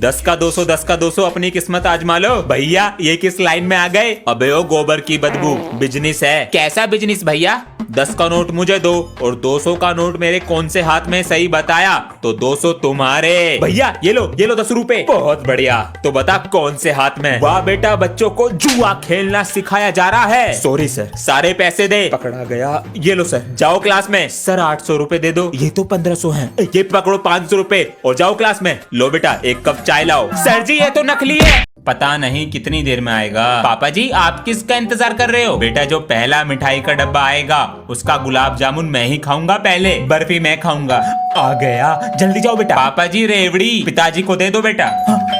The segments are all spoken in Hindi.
10 का 200, 10 का 200, अपनी किस्मत आजमा लो। भैया ये किस लाइन में आ गए? अबे ओ गोबर की बदबू, बिजनेस है। कैसा बिजनेस भैया? 10 का नोट मुझे दो और 200 का नोट मेरे कौन से हाथ में, सही बताया तो 200 तुम्हारे। भैया ये लो 10 रुपए। बहुत बढ़िया, तो बता कौन से हाथ में? वाह बेटा, बच्चों को जुआ खेलना सिखाया जा रहा है। सॉरी सर, सारे पैसे दे। पकड़ा गया। ये लो सर, जाओ क्लास में। सर 800 रुपए दे दो। ये तो 1500 हैं। ये पकड़ो 500 रुपए और जाओ क्लास में। लो बेटा 1 कप चाय लाओ। सर जी ये तो नकली है। पता नहीं कितनी देर में आएगा। पापा जी आप किसका इंतजार कर रहे हो? बेटा जो पहला मिठाई का डब्बा आएगा उसका गुलाब जामुन मैं ही खाऊंगा, पहले बर्फी मैं खाऊंगा। आ गया, जल्दी जाओ बेटा। पापा जी रेवड़ी पिताजी को दे दो बेटा।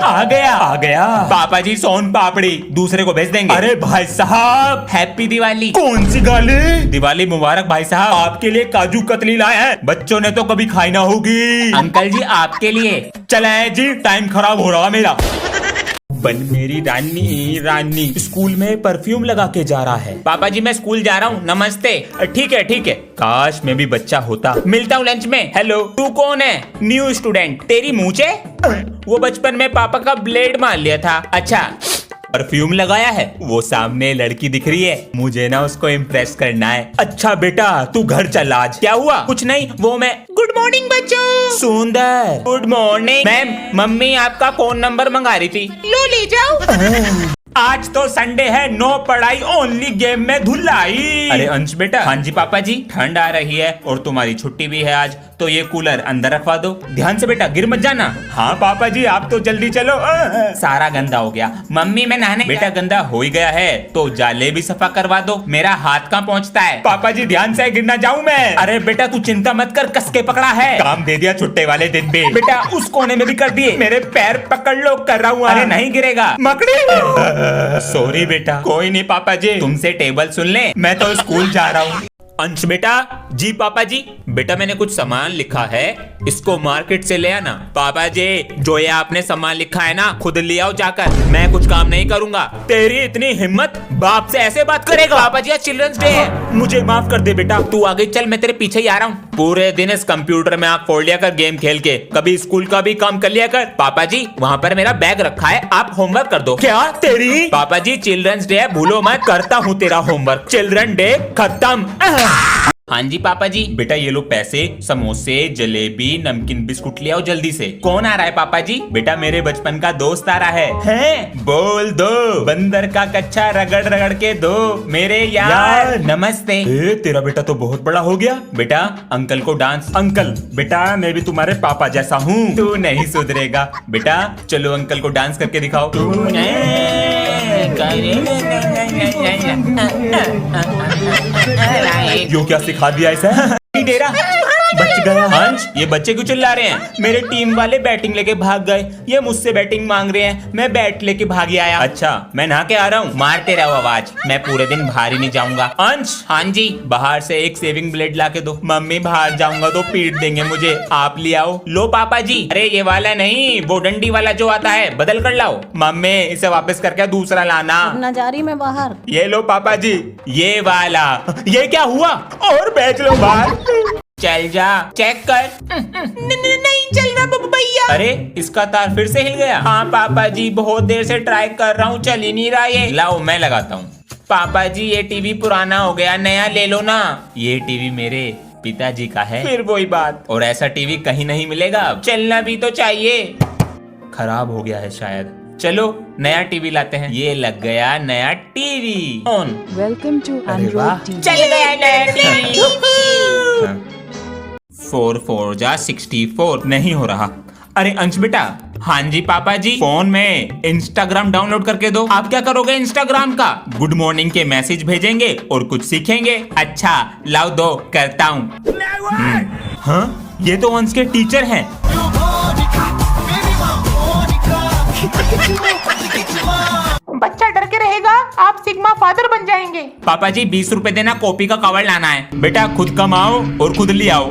आ गया। पापा जी सोन पापड़ी दूसरे को भेज देंगे। अरे भाई साहब हैप्पी दिवाली। कौन सी गाली? दिवाली मुबारक भाई साहब। आपके लिए काजू कतली लाए हैं, बच्चों ने तो कभी खाई ना होगी। अंकल जी आपके लिए। चले जी, टाइम खराब हो रहा मेरा। बन मेरी रानी स्कूल में परफ्यूम लगा के जा रहा है। पापा जी मैं स्कूल जा रहा हूँ, नमस्ते। ठीक है। काश मैं भी बच्चा होता। मिलता हूँ लंच में। हेलो, तू कौन है? New student. तेरी मूंछे? वो बचपन में पापा का ब्लेड मार लिया था। अच्छा, परफ्यूम लगाया है? वो सामने लड़की दिख रही है, मुझे ना उसको इम्प्रेस करना है। अच्छा बेटा तू घर चल आज। क्या हुआ? कुछ नहीं, वो मैं। गुड मॉर्निंग बच्चों। सुंदर गुड मॉर्निंग। मैम मम्मी आपका फोन नंबर मंगा रही थी। लो ले जाओ। आज तो संडे है, नो पढ़ाई ओनली गेम में धुलाई। अरे अंश बेटा। हाँ जी पापा जी। ठंड आ रही है और तुम्हारी छुट्टी भी है आज, तो ये कूलर अंदर रखवा दो। ध्यान से बेटा, गिर मत जाना। हाँ पापा जी आप तो जल्दी चलो। सारा गंदा हो गया। मम्मी मैं नहाने। बेटा गंदा हो ही गया है तो जाले भी सफा करवा दो, मेरा हाथ कहाँ पहुँचता है। पापा जी ध्यान से, गिर ना जाऊँ मैं। अरे बेटा तू चिंता मत कर, कस के पकड़ा है। काम दे दिया छुट्टे वाले दिन भी। बेटा उस कोने में भी कर दिए। मेरे पैर पकड़ लो, कर रहा हूँ। अरे नहीं गिरेगा, मकड़ी। सॉरी बेटा। कोई नहीं पापा जी, तुमसे टेबल सुन ले, मैं तो स्कूल जा रहा हूँ। अंश बेटा। जी पापा जी। बेटा मैंने कुछ सामान लिखा है, इसको मार्केट से ले आना। पापा जी जो ये आपने सामान लिखा है ना, खुद ले आओ जाकर, मैं कुछ काम नहीं करूंगा। तेरी इतनी हिम्मत, बाप से ऐसे बात करेगा? पापा जी आज चिल्ड्रंस डे है, मुझे माफ कर दे बेटा। तू आगे चल, मैं तेरे पीछे ही आ रहा हूँ। पूरे दिन इस कंप्यूटर में आँख फोड़ लिया कर गेम खेल के, कभी स्कूल का भी काम कर लिया कर। पापा जी वहाँ पर मेरा बैग रखा है, आप होमवर्क कर दो। क्या तेरी? पापा जी चिल्ड्रंस डे है, भूलो मत। करता हूँ तेरा होमवर्क। चिल्ड्रन डे खत्म। हाँ जी पापा जी। बेटा ये लो पैसे, समोसे जलेबी नमकीन बिस्कुट ले आओ जल्दी से। कौन आ रहा है पापा जी? बेटा मेरे बचपन का दोस्त आ रहा है? बोल दो। बंदर का कच्चा रगड़ रगड़ के दो मेरे यार। नमस्ते। तेरा बेटा तो बहुत बड़ा हो गया। बेटा अंकल को डांस। अंकल बेटा मैं भी तुम्हारे पापा जैसा हूँ। तू नहीं सुधरेगा बेटा, चलो अंकल को डांस करके दिखाओ। यो क्या सिखा दिया ऐसा? तेरा बच गया। हंस ये बच्चे क्यों चिल्ला रहे हैं? मेरे टीम वाले बैटिंग लेके भाग गए, ये मुझसे बैटिंग मांग रहे हैं, मैं बैट लेके भाग आया। अच्छा मैं नहा के आ रहा हूँ, मारते रहो आवाज, मैं पूरे दिन बाहर ही नहीं जाऊंगा। अंश। हाँ जी। बाहर से एक सेविंग ब्लेड ला के दो, मम्मी बाहर जाऊंगा तो पीट देंगे मुझे, आप ले आओ। लो पापा जी। अरे ये वाला नहीं, वो डंडी वाला जो आता है, बदल कर लाओ। मम्मी इसे वापस करके दूसरा लाना। नजारी में बाहर। ये लो पापा जी, ये वाला। ये क्या हुआ? और बेच लो बाहर। चल जा, चेक कर। नहीं चल रहा भैया। अरे इसका तार फिर से हिल गया। हाँ पापा जी बहुत देर से ट्राई कर रहा हूँ, चल ही नहीं रहा ये। लाओ मैं लगाता हूँ। पापा जी ये टीवी पुराना हो गया, नया ले लो ना। ये टीवी मेरे पिताजी का है। फिर वही बात, और ऐसा टीवी कहीं नहीं मिलेगा। चलना भी तो चाहिए। खराब हो गया है शायद, चलो नया टीवी लाते हैं। ये लग गया नया TV on. Welcome to Android TV. चल गया नया टीवी। 4 4 जा 64 नहीं हो रहा। अरे अंश बेटा। हाँ जी पापा जी। फोन में इंस्टाग्राम डाउनलोड करके दो। आप क्या करोगे इंस्टाग्राम का? गुड मॉर्निंग के मैसेज भेजेंगे और कुछ सीखेंगे। अच्छा लाओ दो, करता हूँ। हाँ ये तो अंश के टीचर हैं। बच्चा डर के रहेगा, आप सिग्मा फादर बन जाएंगे। पापा जी 20 रुपए देना, कॉपी का कवर लाना है। बेटा खुद कमाओ और खुद ले आओ।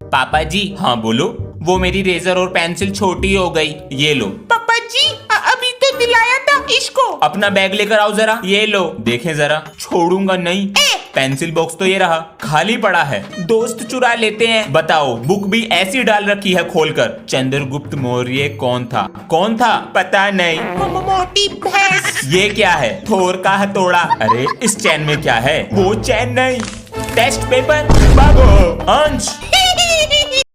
पापा जी। हाँ बोलो। वो मेरी रेजर और पेंसिल छोटी हो गई, ये लो। पापा जी अभी तो दिलाया था इसको। अपना बैग लेकर आओ जरा। ये लो, देखें जरा। छोड़ूंगा नहीं। पेंसिल बॉक्स तो ये रहा, खाली पड़ा है। दोस्त चुरा लेते हैं। बताओ, बुक भी ऐसी डाल रखी है खोलकर। चंद्रगुप्त मौर्य कौन था? कौन था? पता नहीं। मोटी भैंस। ये क्या है? थोर का हथौड़ा। अरे इस चैन में क्या है? वो चैन नहीं, टेस्ट पेपर। भागो अंश।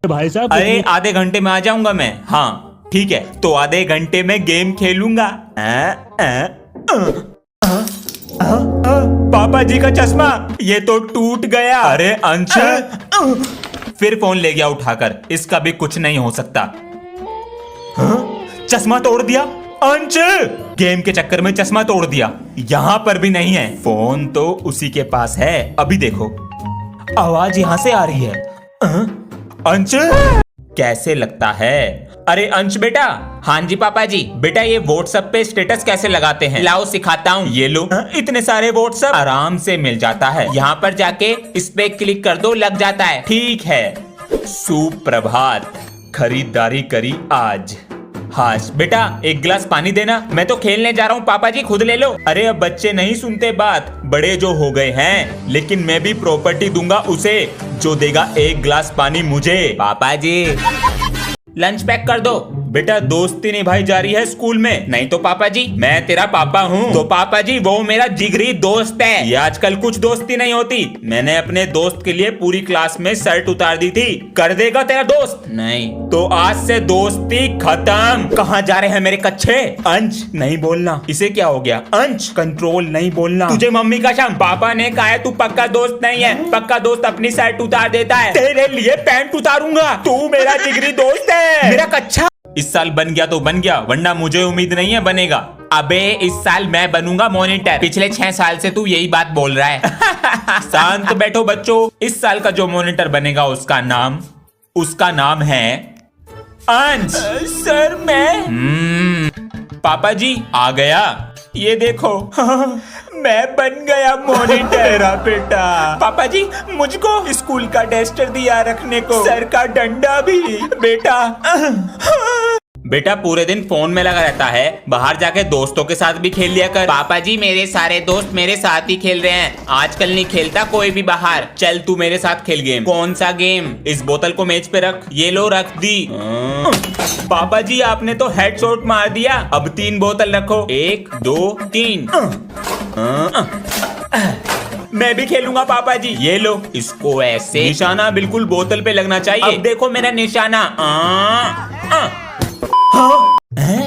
भाई साहब अरे आधे घंटे में आ जाऊंगा मैं। हाँ ठीक है, तो आधे घंटे में गेम खेलूंगा। पापा जी का चश्मा, ये तो टूट गया। अरे अंश, फिर फोन ले गया उठाकर। इसका भी कुछ नहीं हो सकता। चश्मा तोड़ दिया अंश। गेम के चक्कर में चश्मा तोड़ दिया। यहाँ पर भी नहीं है। फोन तो उसी के पास है। अभी देखो, आवाज यहाँ से आ रही है। अंश, कैसे लगता है? अरे अंश बेटा। हाँ जी पापा जी। बेटा ये व्हाट्सएप पे स्टेटस कैसे लगाते हैं? लाओ सिखाता हूँ। ये लो। इतने सारे व्हाट्सएप आराम से मिल जाता है। यहाँ पर जाके इस पे क्लिक कर दो, लग जाता है। ठीक है। सुप्रभात, खरीदारी करी आज। हाँ बेटा, एक गिलास पानी देना। मैं तो खेलने जा रहा हूँ पापा जी, खुद ले लो। अरे अब बच्चे नहीं सुनते बात, बड़े जो हो गए हैं। लेकिन मैं भी प्रॉपर्टी दूंगा उसे जो देगा एक गिलास पानी मुझे। पापा जी लंच पैक कर दो। बेटा दोस्ती निभाई जा रही है स्कूल में। नहीं तो पापा जी, मैं तेरा पापा हूँ। तो पापा जी वो मेरा जिगरी दोस्त है। ये आजकल कुछ दोस्ती नहीं होती। मैंने अपने दोस्त के लिए पूरी क्लास में शर्ट उतार दी थी। कर देगा तेरा दोस्त? नहीं। तो आज से दोस्ती खत्म। कहाँ जा रहे हैं मेरे कच्चे? अंश नहीं बोलना। इसे क्या हो गया? अंश कंट्रोल नहीं बोलना। तुझे मम्मी का शाम पापा ने कहा है तू पक्का दोस्त नहीं है। पक्का दोस्त अपनी शर्ट उतार देता है। तेरे लिए पैंट उतारूंगा। तू मेरा जिगरी दोस्त है। मेरा कच्चा। इस साल बन गया तो बन गया, वरना मुझे उम्मीद नहीं है बनेगा। अबे इस साल मैं बनूंगा मॉनिटर। पिछले 6 साल से तू यही बात बोल रहा है। शांत बैठो बच्चों। इस साल का जो मॉनिटर बनेगा उसका नाम है अंश। सर मैं पापा जी आ गया। ये देखो मैं बन गया मॉनिटर। बेटा पापा जी मुझको स्कूल का डस्टर दिया रखने को, सर का डंडा भी। बेटा पूरे दिन फोन में लगा रहता है, बाहर जाके दोस्तों के साथ भी खेल लिया कर। पापा जी मेरे सारे दोस्त मेरे साथ ही खेल रहे हैं, आजकल नहीं खेलता कोई भी बाहर। चल तू मेरे साथ खेल गेम। कौन सा गेम? इस बोतल को मेज पे रख। ये लो रख दी। पापा जी आपने तो हेडशॉट मार दिया। अब 3 बोतल रखो। 1 2 3। मैं भी खेलूंगा पापा जी। ये लो, इसको ऐसे निशाना बिल्कुल बोतल पे लगना चाहिए। अब देखो मेरा निशाना।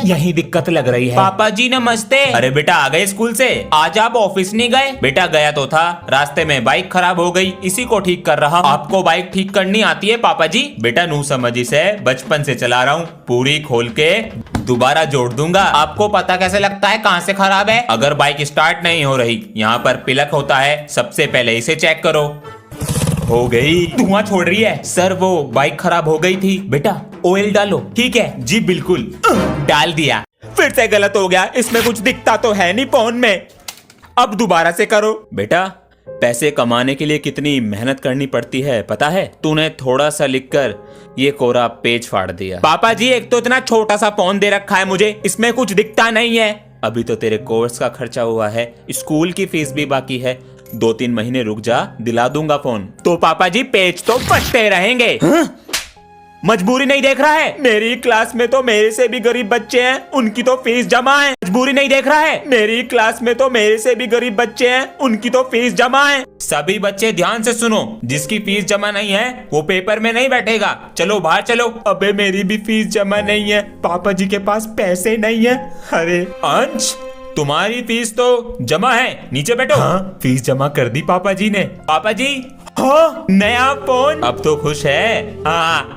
यही दिक्कत लग रही है। पापा जी नमस्ते। अरे बेटा आ गए स्कूल से? आज आप ऑफिस नहीं गए? बेटा गया तो था, रास्ते में बाइक खराब हो गई, इसी को ठीक कर रहा। आपको बाइक ठीक करनी आती है पापा जी? बेटा नू समझी से बचपन से चला रहा हूँ, पूरी खोल के दोबारा जोड़ दूंगा। आपको पता कैसे लगता है कहाँ से खराब है? अगर बाइक स्टार्ट नहीं हो रही, यहाँ पर पिलक होता है, सबसे पहले इसे चेक करो। हो गई। धुआं छोड़ रही है। सर वो बाइक खराब हो गई थी। बेटा ऑयल डालो। ठीक है जी बिल्कुल। डाल दिया। फिर से गलत हो गया, इसमें कुछ दिखता तो है नहीं फोन में। अब दोबारा से करो। बेटा पैसे कमाने के लिए कितनी मेहनत करनी पड़ती है पता है? तूने थोड़ा सा लिखकर ये कोरा पेज फाड़ दिया। पापा जी एक तो इतना छोटा सा फोन दे रखा है मुझे, इसमें कुछ दिखता नहीं है। अभी तो तेरे कोर्स का खर्चा हुआ है, स्कूल की फीस भी बाकी है। 2-3 महीने रुक जा, दिला दूंगा फोन। तो पापा जी पेज तो फटते रहेंगे। मजबूरी नहीं देख रहा है? मेरी क्लास में तो मेरे से भी गरीब बच्चे हैं, उनकी तो फीस जमा है। मजबूरी नहीं देख रहा है? मेरी क्लास में तो मेरे से भी गरीब बच्चे हैं, उनकी तो फीस जमा है। सभी बच्चे ध्यान से सुनो, जिसकी फीस जमा नहीं है वो पेपर में नहीं बैठेगा। चलो बाहर चलो। अबे मेरी भी फीस जमा नहीं है, पापा जी के पास पैसे नहीं है। अरे अंश तुम्हारी फीस तो जमा है, नीचे बैठो। हाँ फीस जमा कर दी पापा जी ने। पापा जी हाँ नया फोन। अब तो खुश है? हाँ।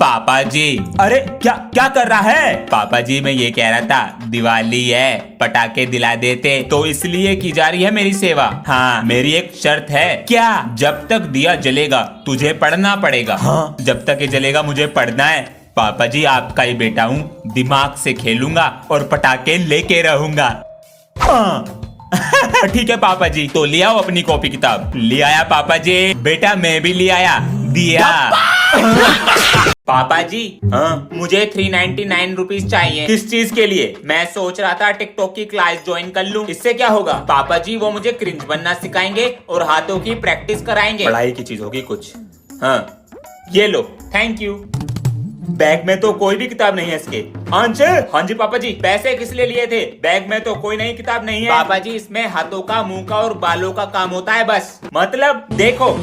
पापा जी अरे क्या क्या कर रहा है? पापा जी मैं ये कह रहा था दिवाली है, पटाखे दिला देते, तो इसलिए की जा रही है मेरी सेवा। हाँ मेरी एक शर्त है। क्या? जब तक दिया जलेगा तुझे पढ़ना पड़ेगा। हाँ जब तक ये जलेगा मुझे पढ़ना है। पापा जी आपका ही बेटा हूँ, दिमाग से खेलूंगा और पटाखे लेके रहूंगा। ठीक है पापा जी, तो ले आओ अपनी कॉपी किताब। ले आया पापा जी। बेटा मैं भी ले आया। दिया। पापा जी, हाँ मुझे 399 रुपीज चाहिए। किस चीज के लिए? मैं सोच रहा था टिकटॉक की क्लास ज्वाइन कर लूं। इससे क्या होगा? पापा जी वो मुझे क्रिंज बनना सिखाएंगे और हाथों की प्रैक्टिस कराएंगे। पढ़ाई की चीज होगी कुछ। हाँ ये लो, थैंक यू। बैग में तो कोई भी किताब नहीं है इसके। अंश, हाँ जी पापा जी। पैसे किस लिए लिए थे? बैग में तो कोई नई किताब नहीं है पापा जी। इसमें हाथों का, मुंह का और बालों का काम होता है बस। मतलब देखो।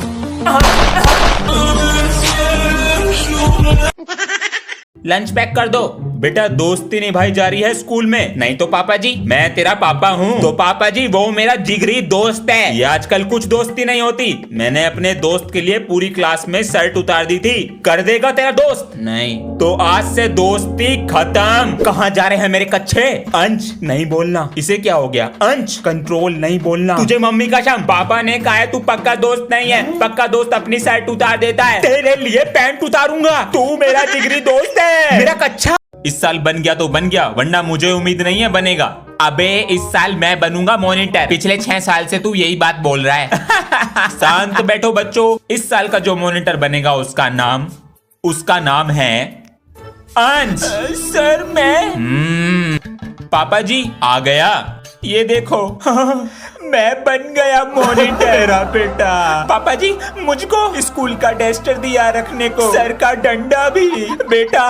लंच पैक कर दो। बेटा दोस्ती निभाई जा रही है स्कूल में। नहीं तो पापा जी, मैं तेरा पापा हूँ। तो पापा जी वो मेरा जिगरी दोस्त है। ये आजकल कुछ दोस्ती नहीं होती। मैंने अपने दोस्त के लिए पूरी क्लास में शर्ट उतार दी थी। कर देगा तेरा दोस्त? नहीं। तो आज से दोस्ती खत्म। कहाँ जा रहे हैं मेरे कच्चे? अंश नहीं बोलना। इसे क्या हो गया? अंश कंट्रोल नहीं बोलना। तुझे मम्मी का शम। पापा ने कहा है तू पक्का दोस्त नहीं है। पक्का दोस्त अपनी शर्ट उतार देता है। तेरे लिए पैंट उतारूंगा। तू मेरा जिगरी दोस्त है। मेरा कच्चा। इस साल बन गया तो बन गया, वरना मुझे उम्मीद नहीं है बनेगा। अबे इस साल मैं बनूंगा मॉनिटर। पिछले 6 साल से तू यही बात बोल रहा है। शांत बैठो बच्चों। इस साल का जो मॉनिटर बनेगा उसका नाम है अंश। सर मैं पापा जी आ गया। ये देखो मैं बन गया मॉनिटर बेटा। पापा जी मुझको स्कूल का डस्टर दिया रखने को, सर का डंडा भी बेटा।